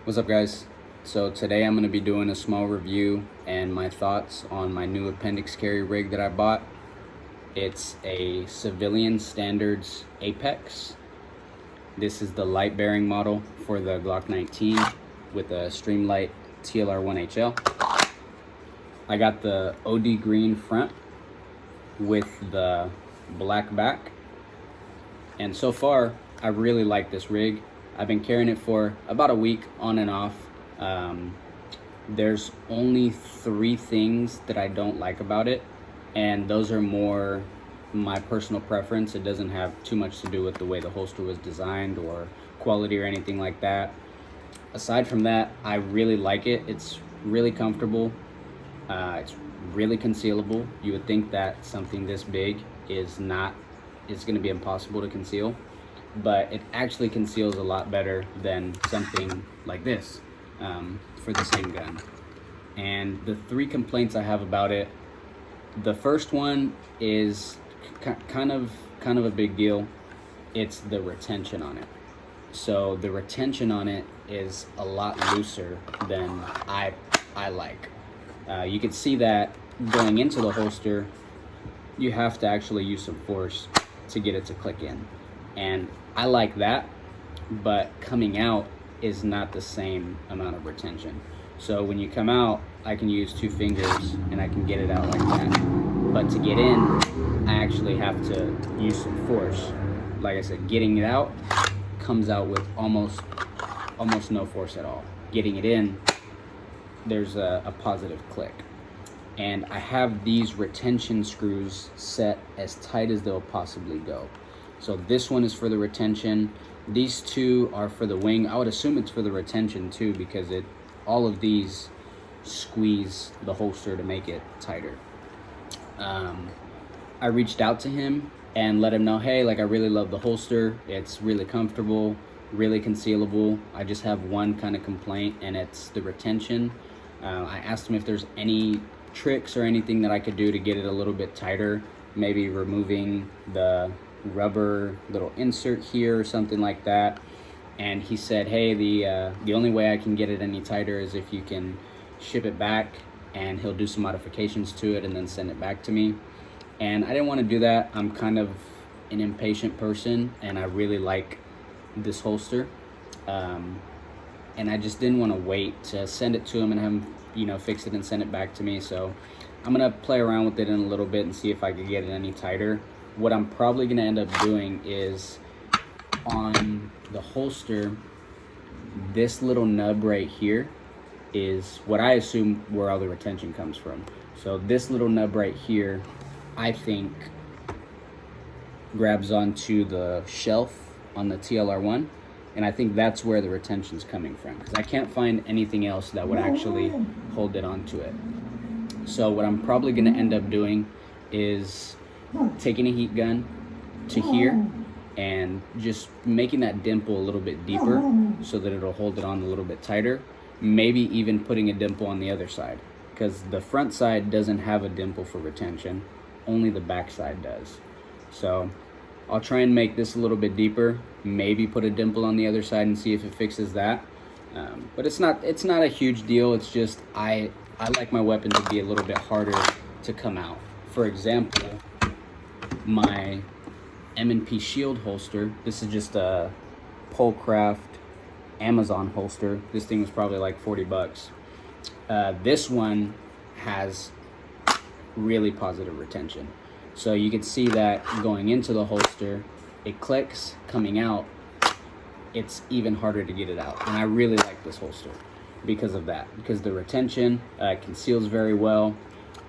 What's up, guys? So today I'm going to be doing a small review and my thoughts on my new Appendix carry rig that I bought. It's a civilian Standards Apex. This is the light bearing model for the Glock 19 with a Streamlight TLR1-HL. I got the OD green front with the black back, and so far I really like this rig. I've been carrying it for about a week on and off. There's only 3 things that I don't like about it, and those are more my personal preference. It doesn't have too much to do with the way the holster was designed or quality or anything like that. Aside from that, I really like it. It's really comfortable. It's really concealable. You would think that something this big is going to be impossible to conceal, but it actually conceals a lot better than something like this for the same gun. And the 3 complaints I have about it, the first one is kind of a big deal. It's the retention on it. So the retention on it is a lot looser than I like. You can see that going into the holster, you have to actually use some force to get it to click in. And I like that, but coming out is not the same amount of retention. So when you come out, I can use 2 fingers and I can get it out like that. But to get in, I actually have to use some force. Like I said, getting it out comes out with almost no force at all. Getting it in, there's a positive click. And I have these retention screws set as tight as they'll possibly go. So this one is for the retention. These 2 are for the wing. I would assume it's for the retention too, because all of these squeeze the holster to make it tighter. I reached out to him and let him know, hey, like, I really love the holster. It's really comfortable, really concealable. I just have one kind of complaint, and it's the retention. I asked him if there's any tricks or anything that I could do to get it a little bit tighter, maybe removing the rubber little insert here or something like that. And he said, hey, the only way I can get it any tighter is if you can ship it back, and he'll do some modifications to it and then send it back to me. And I didn't want to do that. I'm kind of an impatient person, and I really like this holster, and I just didn't want to wait to send it to him and have him fix it and send it back to me. So I'm gonna play around with it in a little bit and see if I could get it any tighter. What I'm probably gonna end up doing is, on the holster, this little nub right here is what I assume where all the retention comes from. So this little nub right here, I think, grabs onto the shelf on the TLR1, and I think that's where the retention's coming from, because I can't find anything else that would actually hold it onto it. So what I'm probably gonna end up doing is taking a heat gun to here and just making that dimple a little bit deeper so that it'll hold it on a little bit tighter. Maybe even putting a dimple on the other side, because the front side doesn't have a dimple for retention, only the back side does. So I'll try and make this a little bit deeper, maybe put a dimple on the other side and see if it fixes that. But it's not a huge deal. It's just I like my weapon to be a little bit harder to come out. For example, my M&P Shield holster, this is just a Polcraft Amazon holster. This thing was probably like 40 bucks. This one has really positive retention. So you can see that going into the holster, it clicks. Coming out, it's even harder to get it out. And I really like this holster because of that, because the retention conceals very well.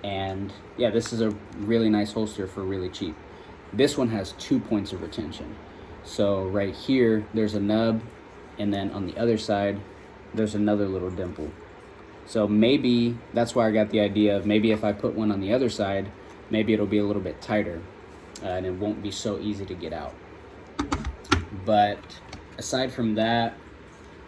And yeah, this is a really nice holster for really cheap. This one has 2 points of retention. So right here, there's a nub, and then on the other side, there's another little dimple. So maybe that's why I got the idea of maybe if I put one on the other side, maybe it'll be a little bit tighter, and it won't be so easy to get out. But aside from that,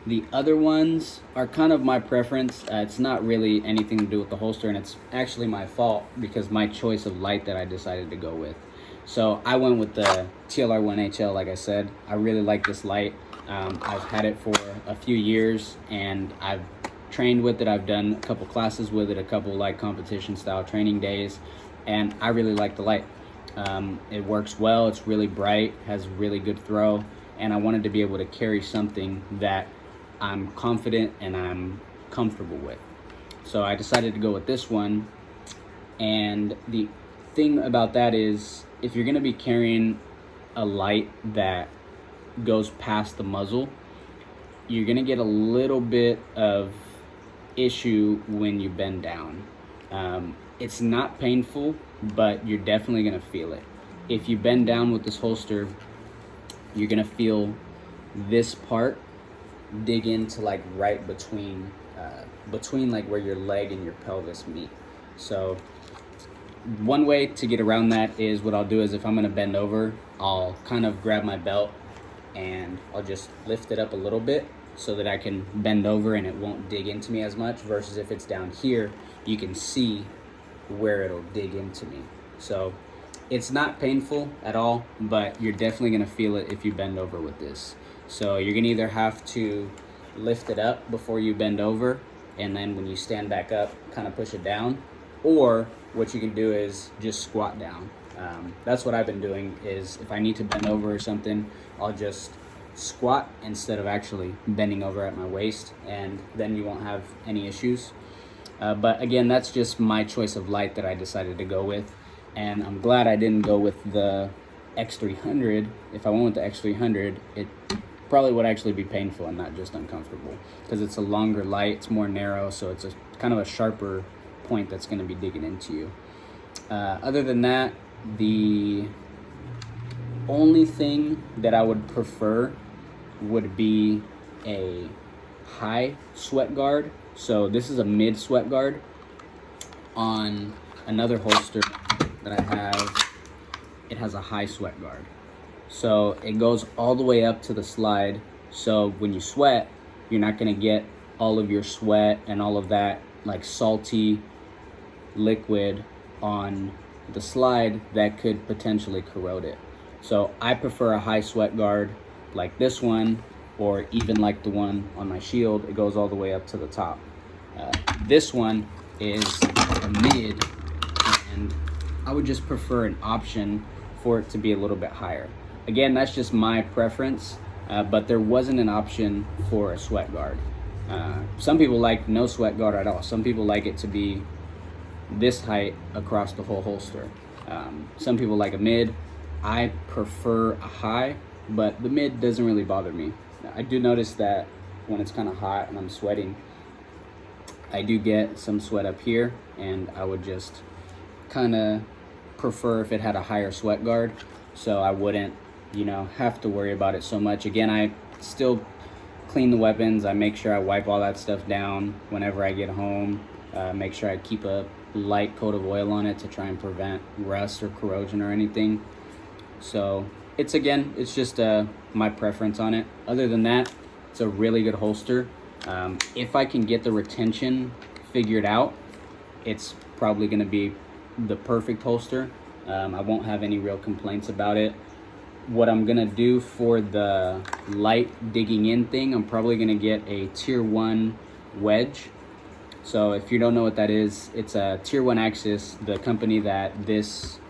the other ones are kind of my preference. It's not really anything to do with the holster, and it's actually my fault because my choice of light that I decided to go with. So I went with the TLR1HL, like I said. I really like this light. I've had it for a few years, and I've trained with it. I've done a couple classes with it, a couple like competition style training days, and I really like the light. It works well, it's really bright, has really good throw, and I wanted to be able to carry something that I'm confident and I'm comfortable with. So I decided to go with this one. And the thing about that is, if you're gonna be carrying a light that goes past the muzzle, you're gonna get a little bit of issue when you bend down. It's not painful, but you're definitely gonna feel it. If you bend down with this holster, you're gonna feel this part dig into like right between like where your leg and your pelvis meet. So one way to get around that is, what I'll do is, if I'm gonna bend over, I'll kind of grab my belt and I'll just lift it up a little bit so that I can bend over and it won't dig into me as much, versus if it's down here, you can see where it'll dig into me. So it's not painful at all, but you're definitely gonna feel it if you bend over with this. So you're gonna either have to lift it up before you bend over, and then when you stand back up, kind of push it down, or what you can do is just squat down. That's what I've been doing, is if I need to bend over or something, I'll just squat instead of actually bending over at my waist, and then you won't have any issues. But again, that's just my choice of light that I decided to go with, and I'm glad I didn't go with the X300. If I went with the X300, it probably would actually be painful and not just uncomfortable, because it's a longer light, it's more narrow, so it's a kind of a sharper point that's going to be digging into you. Other than that, the only thing that I would prefer would be a high sweat guard. So this is a mid sweat guard. On another holster that I have, it has a high sweat guard. So it goes all the way up to the slide. So when you sweat, you're not going to get all of your sweat and all of that like salty liquid on the slide that could potentially corrode it. So I prefer a high sweat guard like this one, or even like the one on my shield. It goes all the way up to the top. This one is a mid, and I would just prefer an option for it to be a little bit higher. Again, that's just my preference, but there wasn't an option for a sweat guard. Some people like no sweat guard at all. Some people like it to be this height across the whole holster. Some people like a mid. I prefer a high, but the mid doesn't really bother me. I do notice that when it's kind of hot and I'm sweating, I do get some sweat up here, and I would just kind of prefer if it had a higher sweat guard, so I wouldn't, have to worry about it so much. Again, I still clean the weapons. I make sure I wipe all that stuff down whenever I get home. Make sure I keep a light coat of oil on it to try and prevent rust or corrosion or anything. So it's just my preference on it. Other than that, it's a really good holster. If I can get the retention figured out, it's probably going to be the perfect holster. I won't have any real complaints about it. What I'm going to do for the light digging in thing, I'm probably going to get a Tier 1 wedge. So if you don't know what that is, it's a Tier 1 Axis, the company that this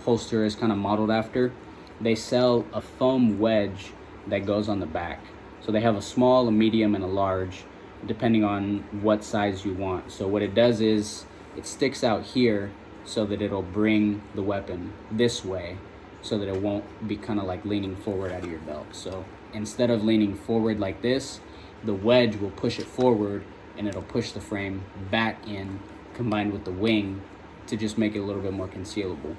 holster is kind of modeled after. They sell a foam wedge that goes on the back. So they have a small, a medium, and a large, depending on what size you want. So what it does is, it sticks out here so that it'll bring the weapon this way, so that it won't be kind of like leaning forward out of your belt. So instead of leaning forward like this, the wedge will push it forward, and it'll push the frame back in, combined with the wing, to just make it a little bit more concealable.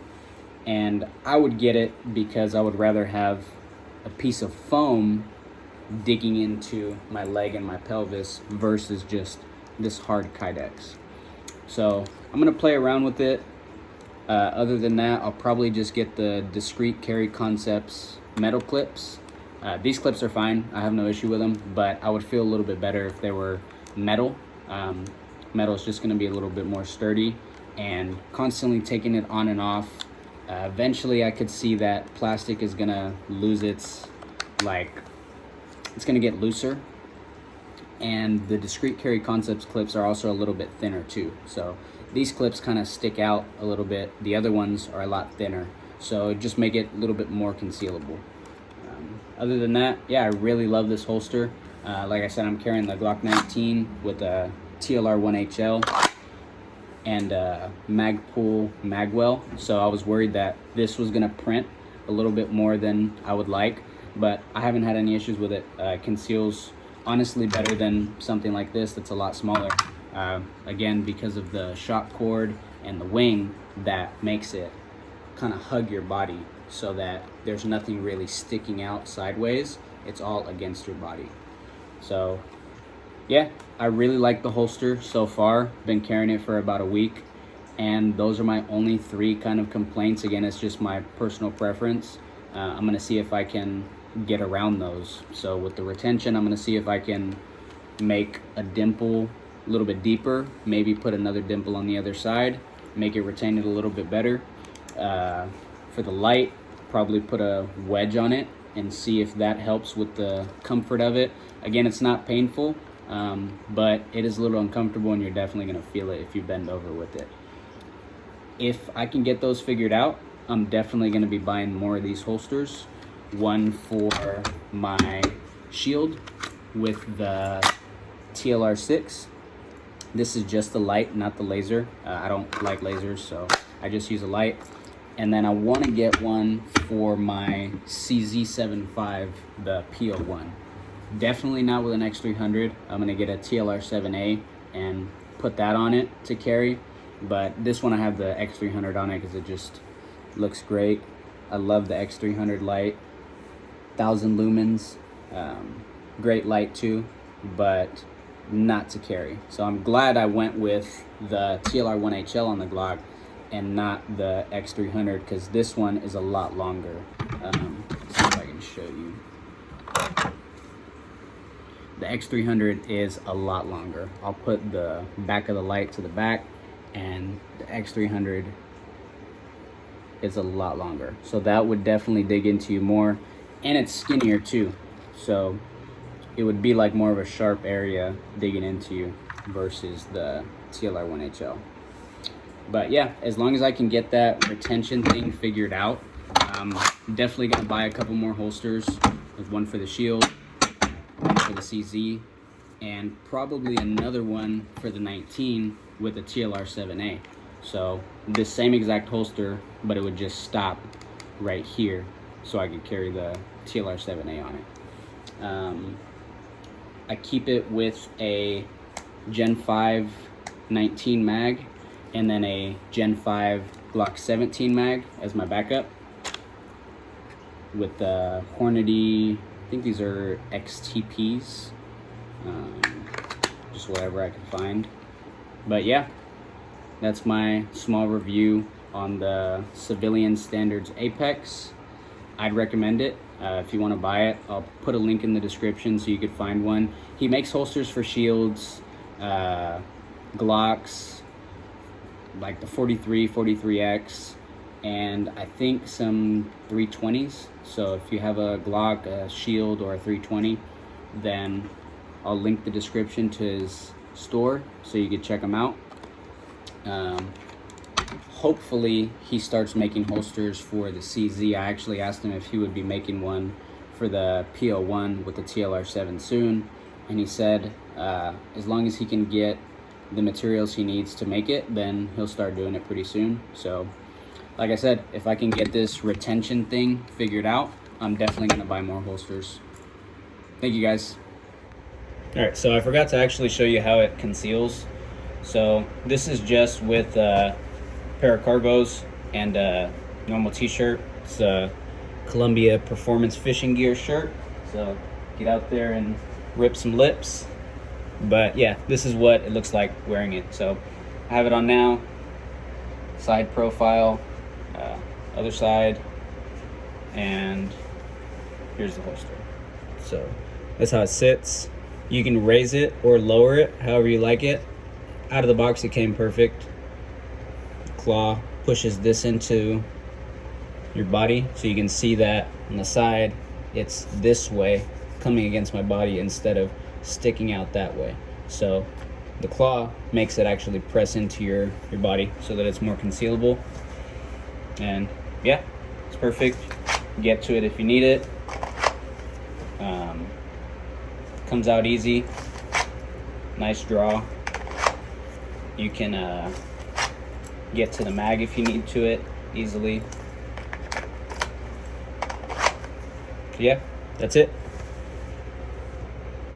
And I would get it because I would rather have a piece of foam digging into my leg and my pelvis versus just this hard Kydex. So I'm gonna play around with it. Other than that, I'll probably just get the Discreet Carry Concepts metal clips. These clips are fine, I have no issue with them, but I would feel a little bit better if they were metal. Metal is just gonna be a little bit more sturdy, and constantly taking it on and off, eventually I could see that plastic is gonna lose its it's going to get looser. And the discrete carry concepts clips are also a little bit thinner too. So these clips kind of stick out a little bit. The other ones are a lot thinner. So just make it a little bit more concealable. Other than that, yeah, I really love this holster. Like I said, I'm carrying the Glock 19 with a TLR1HL and Magpul Magwell. So I was worried that this was gonna print a little bit more than I would like, but I haven't had any issues with it. Conceals honestly better than something like this that's a lot smaller. Again, because of the shock cord and the wing that makes it kind of hug your body so that there's nothing really sticking out sideways. It's all against your body. So yeah, I really like the holster so far. Been carrying it for about a week, and those are my only 3 kind of complaints. Again, it's just my personal preference. I'm gonna see if I can get around those. So with the retention, I'm gonna see if I can make a dimple a little bit deeper, maybe put another dimple on the other side, make it retain it a little bit better. For the light, probably put a wedge on it and see if that helps with the comfort of it. Again, it's not painful, but it is a little uncomfortable, and you're definitely gonna feel it if you bend over with it. If I can get those figured out, I'm definitely gonna be buying more of these holsters. One for my shield with the TLR6. This is just the light, not the laser. I don't like lasers, so I just use a light. And then I want to get one for my CZ75, the PO1. Definitely not with an X300. I'm going to get a TLR7A and put that on it to carry. But this one I have the X300 on it because it just looks great. I love the X300 light. 1000 lumens. Great light too, but not to carry. So I'm glad I went with the TLR1HL on the Glock and not the X300, because this one is a lot longer. Let's see if I can show you. The X300 is a lot longer. I'll put the back of the light to the back, and the X300 is a lot longer. So that would definitely dig into you more, and it's skinnier too. So it would be like more of a sharp area digging into you versus the TLR1HL. But yeah, as long as I can get that retention thing figured out, I'm definitely gonna buy a couple more holsters, with one for the shield, one for the CZ, and probably another one for the 19 with the TLR7A. So this same exact holster, but it would just stop right here, so I could carry the TLR7A on it. I keep it with a Gen 5 19 mag, and then a Gen 5 Glock 17 mag as my backup, with the Hornady, I think these are XTPs, just whatever I can find. But yeah, that's my small review on the civilian Standards Apex. I'd recommend it. If you want to buy it, I'll put a link in the description so you could find one. He makes holsters for shields, Glocks, like the 43, 43X, and I think some 320s. So if you have a Glock, a shield, or a 320, then I'll link the description to his store so you can check him out. Hopefully he starts making holsters for the CZ. I actually asked him if he would be making one for the PO1 with the TLR7 soon, and he said as long as he can get the materials he needs to make it, then he'll start doing it pretty soon. So like I said, if I can get this retention thing figured out, I'm definitely gonna buy more holsters. Thank you guys. All right, so I forgot to actually show you how it conceals. So this is just with a pair of cargos and a normal t-shirt. It's a Columbia Performance Fishing Gear shirt. So get out there and rip some lips. But yeah, this is what it looks like wearing it. So I have it on now. Side profile, other side, and here's the holster. So that's how it sits. You can raise it or lower it however you like it. Out of the box, it came perfect. Claw pushes this into your body, so you can see that on the side it's this way coming against my body instead of sticking out that way. So the claw makes it actually press into your body so that it's more concealable. And yeah, it's perfect. Get to it if you need it. Comes out easy. Nice draw. You can get to the mag if you need to it easily. Yeah, that's it.